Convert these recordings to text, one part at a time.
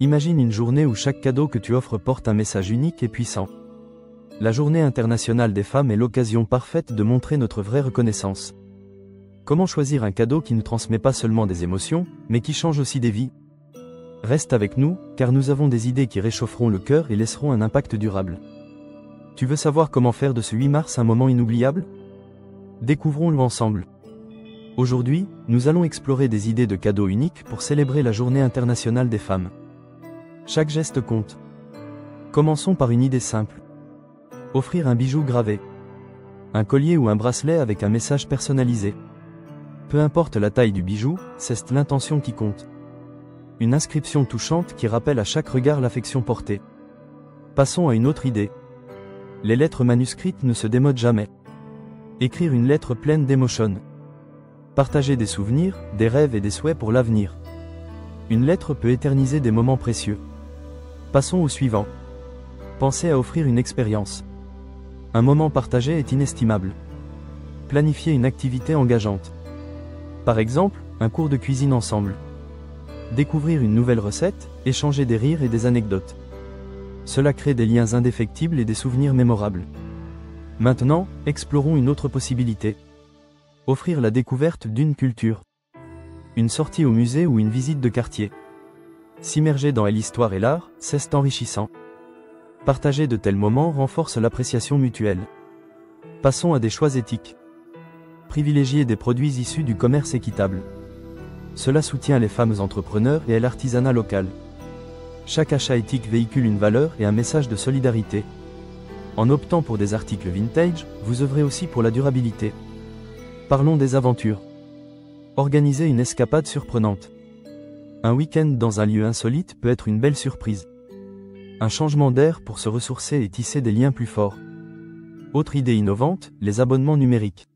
Imagine une journée où chaque cadeau que tu offres porte un message unique et puissant. La Journée internationale des femmes est l'occasion parfaite de montrer notre vraie reconnaissance. Comment choisir un cadeau qui ne transmet pas seulement des émotions, mais qui change aussi des vies? Reste avec nous, car nous avons des idées qui réchaufferont le cœur et laisseront un impact durable. Tu veux savoir comment faire de ce 8 mars un moment inoubliable? Découvrons-le ensemble. Aujourd'hui, nous allons explorer des idées de cadeaux uniques pour célébrer la Journée internationale des femmes. Chaque geste compte. Commençons par une idée simple. Offrir un bijou gravé. Un collier ou un bracelet avec un message personnalisé. Peu importe la taille du bijou, c'est l'intention qui compte. Une inscription touchante qui rappelle à chaque regard l'affection portée. Passons à une autre idée. Les lettres manuscrites ne se démodent jamais. Écrire une lettre pleine d'émotions. Partager des souvenirs, des rêves et des souhaits pour l'avenir. Une lettre peut éterniser des moments précieux. Passons au suivant. Pensez à offrir une expérience. Un moment partagé est inestimable. Planifiez une activité engageante. Par exemple, un cours de cuisine ensemble. Découvrir une nouvelle recette, échanger des rires et des anecdotes. Cela crée des liens indéfectibles et des souvenirs mémorables. Maintenant, explorons une autre possibilité. Offrir la découverte d'une culture. Une sortie au musée ou une visite de quartier. S'immerger dans l'histoire et l'art, c'est enrichissant. Partager de tels moments renforce l'appréciation mutuelle. Passons à des choix éthiques. Privilégier des produits issus du commerce équitable. Cela soutient les femmes entrepreneurs et l'artisanat local. Chaque achat éthique véhicule une valeur et un message de solidarité. En optant pour des articles vintage, vous œuvrez aussi pour la durabilité. Parlons des aventures. Organisez une escapade surprenante. Un week-end dans un lieu insolite peut être une belle surprise. Un changement d'air pour se ressourcer et tisser des liens plus forts. Autre idée innovante, les abonnements numériques.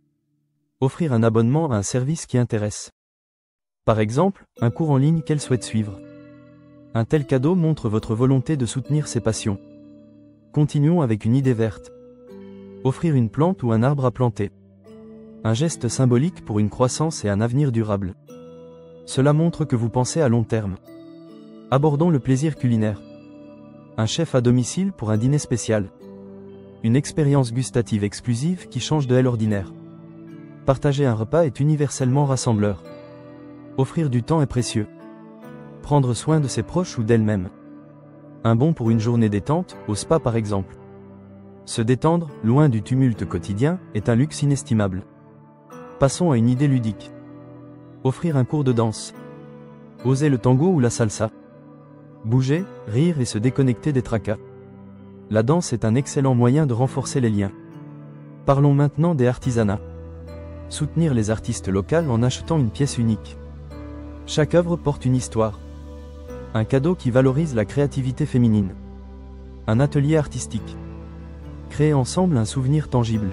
Offrir un abonnement à un service qui intéresse. Par exemple, un cours en ligne qu'elle souhaite suivre. Un tel cadeau montre votre volonté de soutenir ses passions. Continuons avec une idée verte. Offrir une plante ou un arbre à planter. Un geste symbolique pour une croissance et un avenir durable. Cela montre que vous pensez à long terme. Abordons le plaisir culinaire. Un chef à domicile pour un dîner spécial. Une expérience gustative exclusive qui change de l'ordinaire. Partager un repas est universellement rassembleur. Offrir du temps est précieux. Prendre soin de ses proches ou d'elle-même. Un bon pour une journée détente, au spa par exemple. Se détendre, loin du tumulte quotidien, est un luxe inestimable. Passons à une idée ludique. Offrir un cours de danse. Oser le tango ou la salsa. Bouger, rire et se déconnecter des tracas. La danse est un excellent moyen de renforcer les liens. Parlons maintenant des artisanats. Soutenir les artistes locaux en achetant une pièce unique. Chaque œuvre porte une histoire. Un cadeau qui valorise la créativité féminine. Un atelier artistique. Créer ensemble un souvenir tangible.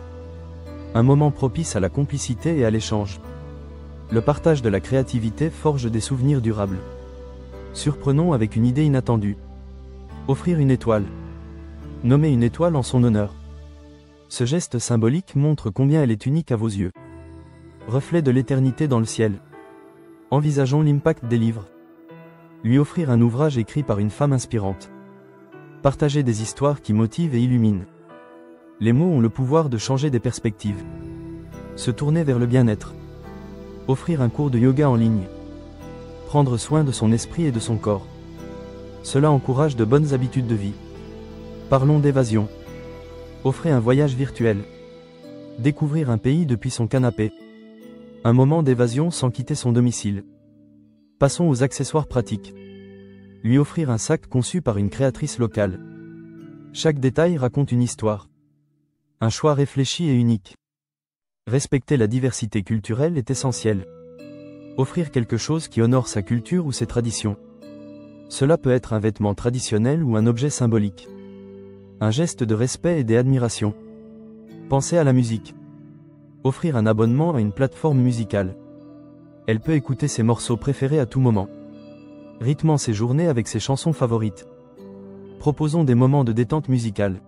Un moment propice à la complicité et à l'échange. Le partage de la créativité forge des souvenirs durables. Surprenons avec une idée inattendue. Offrir une étoile. Nommer une étoile en son honneur. Ce geste symbolique montre combien elle est unique à vos yeux. Reflet de l'éternité dans le ciel. Envisageons l'impact des livres. Lui offrir un ouvrage écrit par une femme inspirante. Partager des histoires qui motivent et illuminent. Les mots ont le pouvoir de changer des perspectives. Se tourner vers le bien-être. Offrir un cours de yoga en ligne. Prendre soin de son esprit et de son corps. Cela encourage de bonnes habitudes de vie. Parlons d'évasion. Offrir un voyage virtuel. Découvrir un pays depuis son canapé. Un moment d'évasion sans quitter son domicile. Passons aux accessoires pratiques. Lui offrir un sac conçu par une créatrice locale. Chaque détail raconte une histoire. Un choix réfléchi et unique. Respecter la diversité culturelle est essentiel. Offrir quelque chose qui honore sa culture ou ses traditions. Cela peut être un vêtement traditionnel ou un objet symbolique. Un geste de respect et d'admiration. Pensez à la musique. Offrir un abonnement à une plateforme musicale. Elle peut écouter ses morceaux préférés à tout moment. Rythmant ses journées avec ses chansons favorites. Proposons des moments de détente musicale.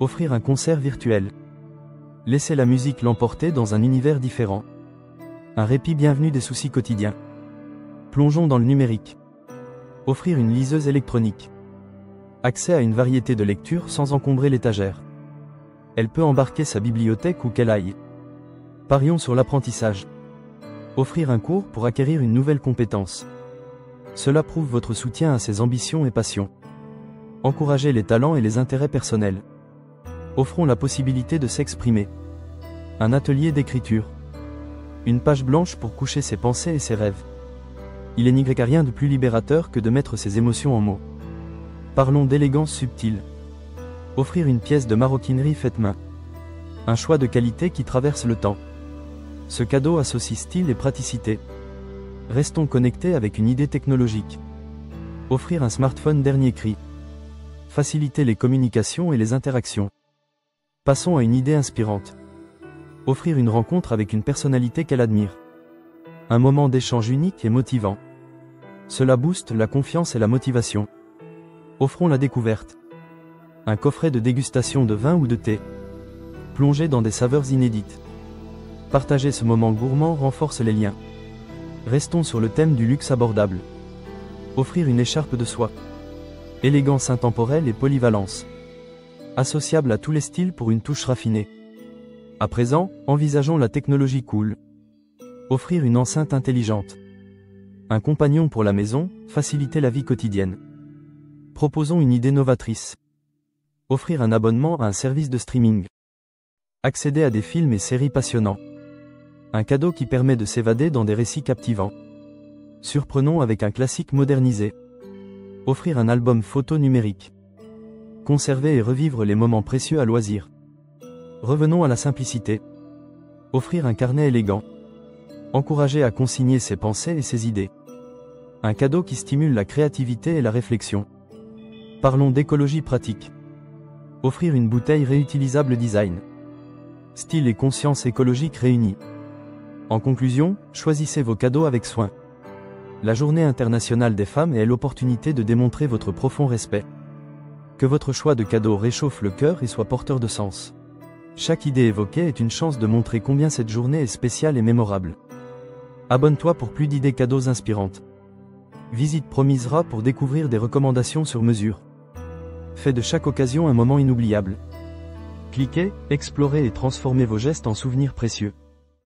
Offrir un concert virtuel. Laissez la musique l'emporter dans un univers différent. Un répit bienvenu des soucis quotidiens. Plongeons dans le numérique. Offrir une liseuse électronique. Accès à une variété de lectures sans encombrer l'étagère. Elle peut embarquer sa bibliothèque où qu'elle aille. Parions sur l'apprentissage. Offrir un cours pour acquérir une nouvelle compétence. Cela prouve votre soutien à ses ambitions et passions. Encourager les talents et les intérêts personnels. Offrons la possibilité de s'exprimer. Un atelier d'écriture. Une page blanche pour coucher ses pensées et ses rêves. Il n'y a rien de plus libérateur que de mettre ses émotions en mots. Parlons d'élégance subtile. Offrir une pièce de maroquinerie faite main. Un choix de qualité qui traverse le temps. Ce cadeau associe style et praticité. Restons connectés avec une idée technologique. Offrir un smartphone dernier cri. Faciliter les communications et les interactions. Passons à une idée inspirante. Offrir une rencontre avec une personnalité qu'elle admire. Un moment d'échange unique et motivant. Cela booste la confiance et la motivation. Offrons la découverte. Un coffret de dégustation de vin ou de thé. Plongez dans des saveurs inédites. Partager ce moment gourmand renforce les liens. Restons sur le thème du luxe abordable. Offrir une écharpe de soie. Élégance intemporelle et polyvalence. Associable à tous les styles pour une touche raffinée. À présent, envisageons la technologie cool. Offrir une enceinte intelligente. Un compagnon pour la maison, faciliter la vie quotidienne. Proposons une idée novatrice. Offrir un abonnement à un service de streaming. Accéder à des films et séries passionnants. Un cadeau qui permet de s'évader dans des récits captivants. Surprenons avec un classique modernisé. Offrir un album photo numérique. Conserver et revivre les moments précieux à loisir. Revenons à la simplicité. Offrir un carnet élégant. Encourager à consigner ses pensées et ses idées. Un cadeau qui stimule la créativité et la réflexion. Parlons d'écologie pratique. Offrir une bouteille réutilisable design. Style et conscience écologique réunis. En conclusion, choisissez vos cadeaux avec soin. La Journée internationale des femmes est l'opportunité de démontrer votre profond respect. Que votre choix de cadeau réchauffe le cœur et soit porteur de sens. Chaque idée évoquée est une chance de montrer combien cette journée est spéciale et mémorable. Abonne-toi pour plus d'idées cadeaux inspirantes. Visite Promisera pour découvrir des recommandations sur mesure. Fais de chaque occasion un moment inoubliable. Cliquez, explorez et transformez vos gestes en souvenirs précieux.